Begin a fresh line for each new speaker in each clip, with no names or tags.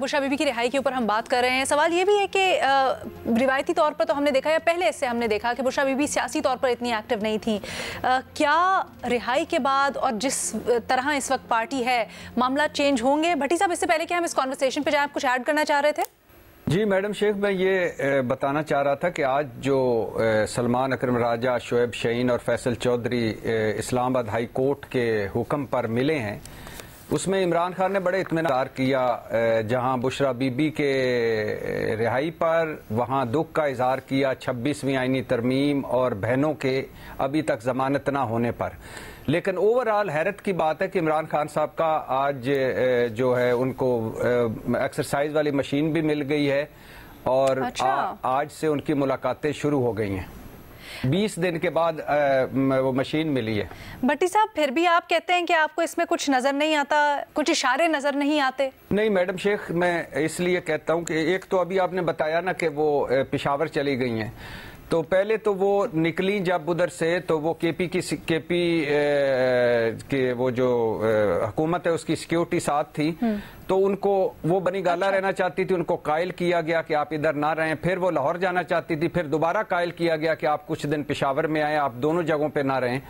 बुशरा बीबी की रिहाई के ऊपर हम बात कर रहे हैं। सवाल ये भी है कि रिवायती तौर पर तो हमने देखा या पहले इससे हमने देखा कि बुशरा बीबी सियासी तौर पर इतनी एक्टिव नहीं थी। क्या रिहाई के बाद और जिस तरह इस वक्त पार्टी है मामला चेंज होंगे? भट्टी साहब, इससे पहले कि हम इस कॉन्वर्सेशन पे जाएं, आप कुछ ऐड करना चाह रहे थे?
जी मैडम शेख, मैं ये बताना चाह रहा था कि आज जो सलमान अकरम राजा, शोएब शहीन और फैसल चौधरी इस्लामाबाद हाई कोर्ट के हुक्म पर मिले हैं, उसमें इमरान खान ने बड़े इत्मीनान किया। जहां बुशरा बीबी के रिहाई पर वहां दुख का इजहार किया 26वीं आईनी तरमीम और बहनों के अभी तक जमानत ना होने पर। लेकिन ओवरऑल हैरत की बात है कि इमरान खान साहब का आज जो है उनको एक्सरसाइज वाली मशीन भी मिल गई है और आज से उनकी मुलाकातें शुरू हो गई हैं। 20 दिन के बाद वो मशीन मिली है।
भट्टी साहब, फिर भी आप कहते हैं कि आपको इसमें कुछ नजर नहीं आता, कुछ इशारे नजर नहीं आते? नहीं
मैडम शेख, मैं इसलिए कहता हूं कि एक तो अभी आपने बताया ना कि वो पेशावर चली गई हैं, तो पहले तो वो निकली जब उधर से, तो वो केपी के वो जो हुकूमत है उसकी सिक्योरिटी साथ थी, तो उनको वो बनी गाला रहना चाहती थी, उनको कायल किया गया कि आप इधर ना रहें। फिर वो लाहौर जाना चाहती थी, फिर दोबारा कायल किया गया कि आप कुछ दिन पेशावर में आए, आप दोनों जगहों पे ना रहें।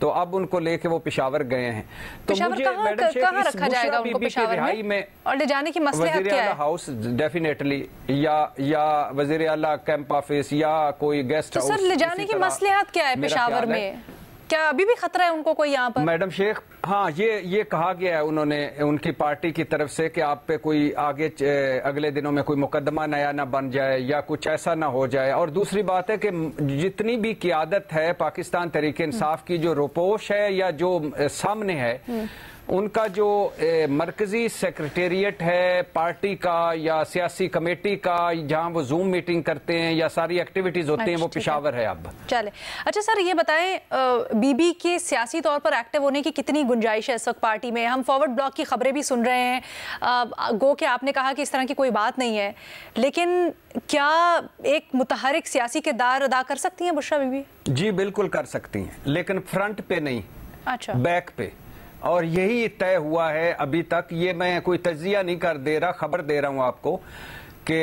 तो अब उनको लेके वो पेशावर गए हैं। तो मुझे मैडम शेख इस बुशरा बीबी की रिहाई में
और ले जाने की मसलहत क्या है?
हाउस डेफिनेटली या वजीर आला कैंप ऑफिस या कोई गेस्ट हाउस।
सर, ले जाने की मसलहत क्या है पेशावर में? क्या अभी भी खतरा है उनको कोई यहाँ पर?
मैडम शेख, हाँ, ये कहा गया है उन्होंने, उनकी पार्टी की तरफ से कि आप पे कोई आगे अगले दिनों में कोई मुकदमा नया ना बन जाए या कुछ ऐसा ना हो जाए। और दूसरी बात है कि जितनी भी क़ियादत है पाकिस्तान तहरीक इंसाफ की, जो रोपोश है या जो सामने है, उनका जो मरकजी सेक्रेटेरिएट है पार्टी का या सियासी कमेटी का, जहां वो जूम मीटिंग करते हैं या सारी एक्टिविटीज होती हैं, वो पेशावर है अब।
चले, अच्छा सर, ये बताएं बीबी के सियासी तौर पर एक्टिव होने की कितनी गुंजाइश है इस वक्त पार्टी में? हम फॉरवर्ड ब्लॉक की खबरें भी सुन रहे हैं, गो के आपने कहा कि इस तरह की कोई बात नहीं है, लेकिन क्या एक मुतहरिक सियासी किरदार अदा कर सकती हैं बुशरा बीबी?
जी बिल्कुल कर सकती हैं, लेकिन फ्रंट पे नहीं,
अच्छा,
बैक पे। और यही तय हुआ है अभी तक। ये मैं कोई तज्जिया नहीं कर दे रहा, खबर दे रहा हूं आपको कि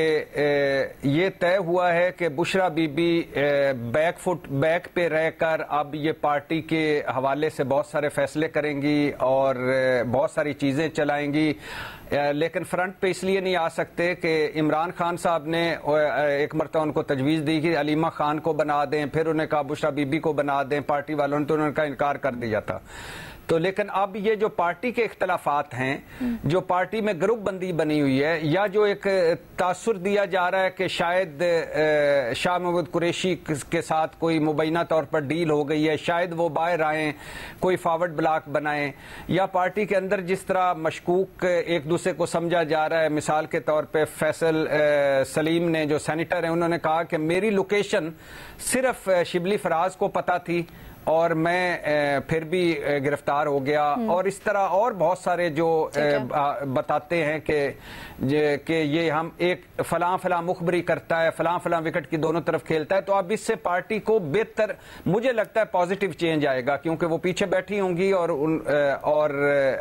ये तय हुआ है कि बुशरा बीबी बैक पे रहकर अब ये पार्टी के हवाले से बहुत सारे फैसले करेंगी और बहुत सारी चीजें चलाएंगी। लेकिन फ्रंट पे इसलिए नहीं आ सकते कि इमरान खान साहब ने एक मरतबा उनको तजवीज़ दी कि अलीमा खान को बना दें, फिर उन्हें कहा बुशरा बीबी को बना दें पार्टी वालों ने, तो उन्होंने कहा इनकार कर दिया था। तो लेकिन अब ये जो पार्टी के इख्तलाफात हैं, जो पार्टी में ग्रुप बंदी बनी हुई है, या जो एक तासुर दिया जा रहा है कि शायद शाह महमूद कुरैशी के साथ कोई मुबैना तौर पर डील हो गई है, शायद वो बाहर आएँ, कोई फॉरवर्ड ब्लॉक बनाएं, या पार्टी के अंदर जिस तरह मशकूक एक दूसरे को समझा जा रहा है। मिसाल के तौर पर फैसल सलीम ने, जो सेनेटर हैं, उन्होंने कहा कि मेरी लोकेशन सिर्फ शिबली फराज को पता थी और मैं फिर भी गिरफ्तार हो गया। और इस तरह और बहुत सारे जो बताते हैं कि ये हम एक फलां मुखबरी करता है, फलां विकेट की दोनों तरफ खेलता है। तो अब इससे पार्टी को बेहतर, मुझे लगता है पॉजिटिव चेंज आएगा, क्योंकि वो पीछे बैठी होंगी और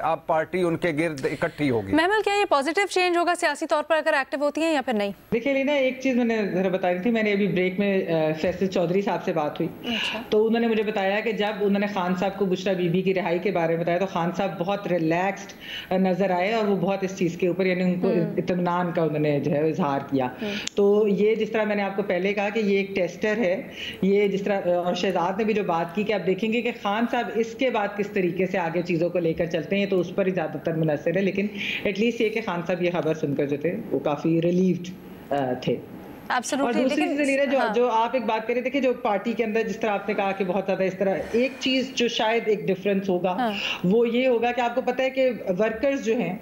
अब पार्टी उनके गिर्द इकट्ठी होगी।
महमल, क्या ये पॉजिटिव चेंज होगा सियासी तौर पर अगर एक्टिव होती है या फिर नहीं?
देखिए लीना, एक चीज मैंने बताई थी, मैंने अभी ब्रेक में फैसल चौधरी साहब से बात हुई, तो उन्होंने मुझे बताया कि जब उन्होंने खान साहब को बुशरा बीबी की रिहाई के बारे में बताया तो खान साहब बहुत रिलैक्स्ड नजर आए और वो बहुत इस चीज के ऊपर, यानी उनको इत्मीनान का उन्होंने जो है इजहार किया। तो ये जिस तरह मैंने आपको पहले कहा कि ये एक टेस्टर है, ये जिस तरह, और शहजाद ने भी जो बात की कि आप देखेंगे कि खान साहब इसके बाद किस तरीके से आगे चीजों को लेकर चलते हैं, तो उस पर ही ज्यादातर मुनसर है। लेकिन एटलीस्ट ये कि खान साहब ये खबर सुनकर जो थे वो काफी रिलीव्ड थे।
और
दूसरी चीज जो आप एक बात करें, देखिए जो पार्टी के अंदर जिस तरह आपने कहा कि बहुत ज्यादा इस तरह, एक चीज जो शायद एक डिफरेंस होगा वो ये होगा कि आपको पता है कि वर्कर्स जो हैं,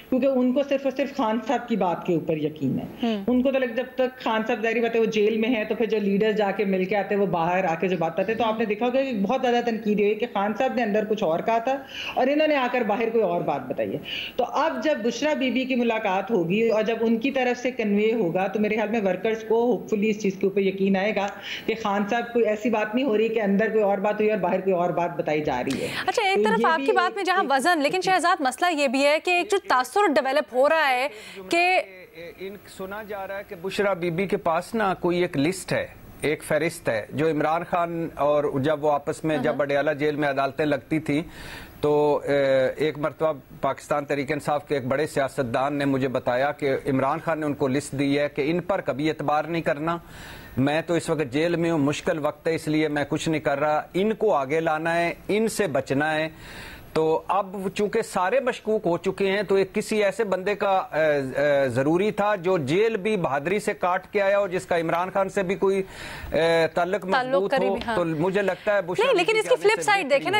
क्योंकि उनको सिर्फ और सिर्फ खान साहब की बात के ऊपर यकीन है, उनको तो जब तक खान साहब जाहिर बात है वो जेल में है, तो फिर जो लीडर्स जाके मिल के आते हैं वो बाहर आके जो बात करते हैं, तो आपने देखा होगा कि बहुत ज्यादा तनकीद हुई कि खान साहब ने अंदर कुछ और कहा था और इन्होंने आकर बाहर कोई और बात बताई है। तो अब जब बुशरा बीबी की मुलाकात होगी और जब उनकी तरफ से कन्वे होगा, तो मेरे ख्याल में वर्कर्स को होपफुली इस चीज के ऊपर यकीन आएगा कि खान साहब कोई ऐसी बात नहीं हो रही कि अंदर कोई और बात हुई और बाहर कोई और बात बताई जा रही है।
अच्छा, एक तरफ आपकी बात में जहां वजन, लेकिन शहजाद मसला ये भी है कि एक जो तासुर डेवलप हो रहा है कि
सुना जा रहा है कि बुशरा बीबी के पास ना कोई एक लिस्ट है, एक फहरिस्त है, जो इमरान खान और जब वो आपस में जब अडयाला जेल में अदालतें लगती थी तो एक मरतबा पाकिस्तान तहरीक इंसाफ के एक बड़े सियासतदान ने मुझे बताया कि इमरान खान ने उनको लिस्ट दी है कि इन पर कभी एतबार नहीं करना, मैं तो इस वक्त जेल में हूँ, मुश्किल वक्त है, इसलिए मैं कुछ नहीं कर रहा, इनको आगे लाना है, इनसे बचना है। तो अब चूंकि सारे मशकूक हो चुके हैं तो एक किसी ऐसे बंदे का जरूरी था जो जेल भी बहादुरी से काट के आया और जिसका इमरान खान से भी कोई ताल्लुक मजबूत हो। तो मुझे लगता है
नहीं, लेकिन इसकी फ्लिप साइड देखें ना